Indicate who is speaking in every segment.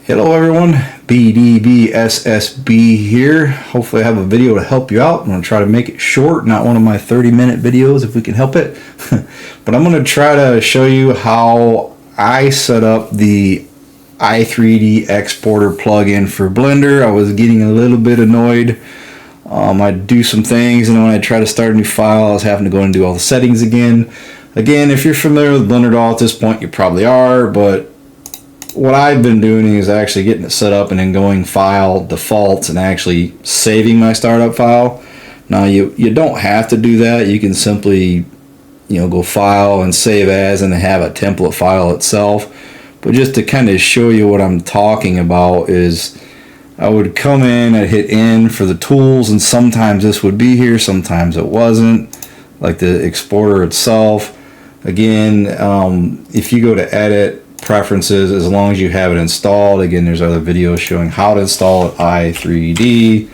Speaker 1: Hello everyone, bdbssb here. Hopefully I have a video to help you out. I'm going to try to make it short, not one of my 30-minute videos if we can help it. But I'm going to try to show you how I set up the i3D exporter plugin for Blender. I was getting a little bit annoyed. I'd do some things, and when I try to start a new file, I was having to go and do all the settings again. Again, if you're familiar with Blender at all at this point, you probably are, but what I've been doing is actually getting it set up and then going file, defaults, and actually saving my startup file. Now you don't have to do that. You can simply go file and save as and have a template file itself. But just to kind of show you what I'm talking about is I would come in, I'd hit N for the tools, and sometimes this would be here, sometimes it wasn't, like the exporter itself. Again, if you go to edit, preferences, as long as you have it installed, again there's other videos showing how to install it, i3D,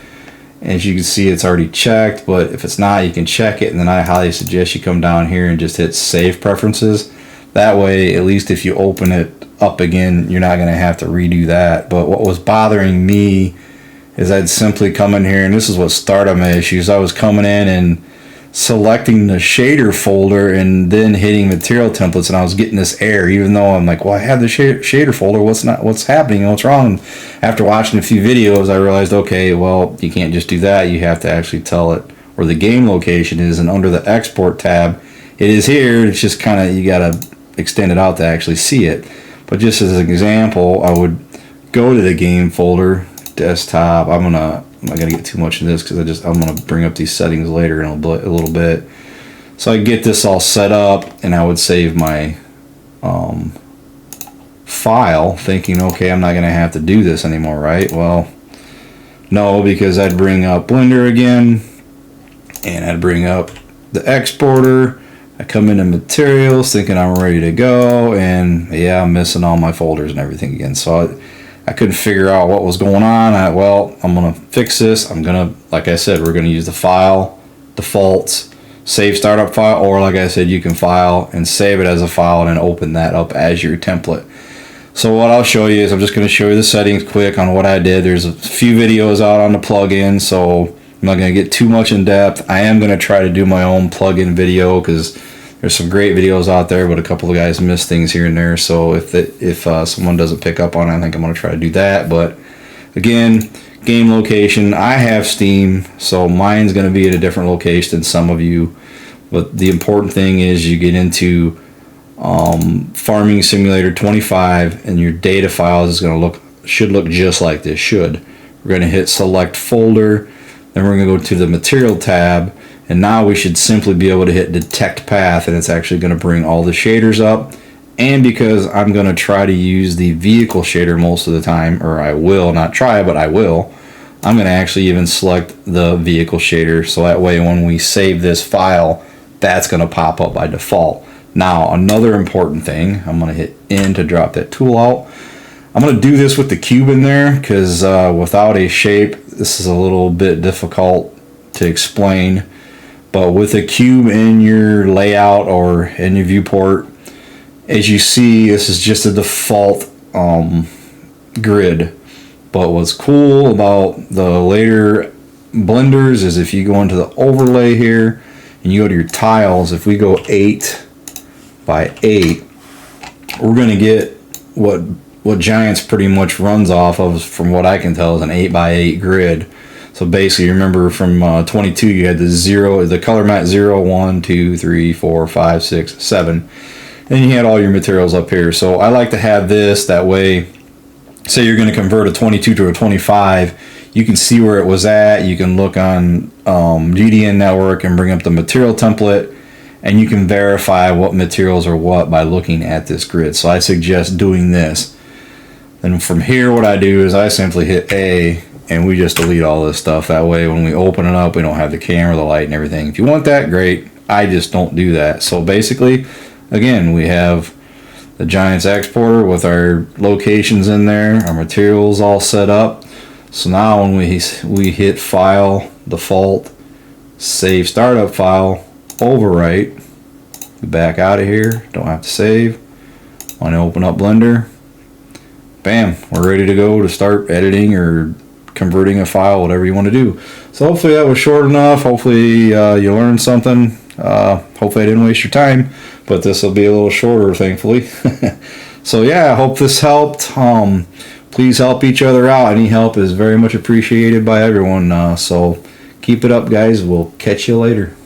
Speaker 1: and as you can see it's already checked, but if it's not, you can check it, and then I highly suggest you come down here and just hit save preferences. That way, at least if you open it up again, you're not going to have to redo that. But what was bothering me is I'd simply come in here, and this is what started my issues. I was coming in and selecting the shader folder and then hitting material templates, and I was getting this error, even though I'm like, well, I have the shader folder, what's happening, what's wrong? After watching a few videos, I realized, okay, well, you can't just do that. You have to actually tell it where the game location is, and under the export tab, it is here. It's just kind of, you gotta extend it out to actually see it. But just as an example, I would go to the game folder, desktop. I'm not gonna get too much in this because I'm gonna bring up these settings later in a little bit. So I get this all set up, and I would save my file, thinking, okay, I'm not gonna have to do this anymore, right? Well, no, because I'd bring up Blender again, and I'd bring up the exporter. I come into materials thinking I'm ready to go, and yeah, I'm missing all my folders and everything again. So I couldn't figure out what was going on. Well, I'm gonna fix this. Like I said, we're gonna use the file, defaults, save startup file, or like I said, you can file and save it as a file and then open that up as your template. So what I'll show you is I'm just gonna show you the settings quick on what I did. There's a few videos out on the plugin, so I'm not gonna get too much in depth. I am gonna try to do my own plugin video because there's some great videos out there, but a couple of guys miss things here and there. So if someone doesn't pick up on it, I think I'm going to try to do that. But again, game location, I have Steam, so mine's going to be at a different location than some of you. But the important thing is you get into Farming Simulator 25, and your data files is going to should look just like this. We're going to hit select folder, then we're going to go to the material tab. And now we should simply be able to hit detect path, and it's actually going to bring all the shaders up. And because I'm going to try to use the vehicle shader most of the time, or I will, not try, but I will, I'm going to actually even select the vehicle shader, so that way when we save this file, that's going to pop up by default. Now, another important thing, I'm going to hit N to drop that tool out. I'm going to do this with the cube in there, because without a shape, this is a little bit difficult to explain. But with a cube in your layout or in your viewport, as you see, this is just a default grid. But what's cool about the later blenders is if you go into the overlay here and you go to your tiles, if we go 8 by 8, we're going to get what Giants pretty much runs off of, from what I can tell, is an 8 by 8 grid. So basically, remember from 22, you had the color mat 0, 1, 2, 3, 4, 5, 6, 7. And you had all your materials up here. So I like to have this, that way, say you're going to convert a 22 to a 25, you can see where it was at. You can look on GDN Network and bring up the material template, and you can verify what materials are what by looking at this grid. So I suggest doing this. And from here, what I do is I simply hit A, and we just delete all this stuff. That way when we open it up, we don't have the camera, the light, and everything. If you want that, great. I just don't do that. So basically, again, we have the Giants exporter with our locations in there, our materials all set up. So now when we hit file, default, save startup file, overwrite, we back out of here, don't have to save. Want to open up Blender, bam, we're ready to go to start editing or converting a file, whatever you want to do. So hopefully that was short enough. Hopefully you learned something. Hopefully I didn't waste your time, but this will be a little shorter, thankfully. So yeah, I hope this helped. Please help each other out. Any help is very much appreciated by everyone. So keep it up, guys. We'll catch you later.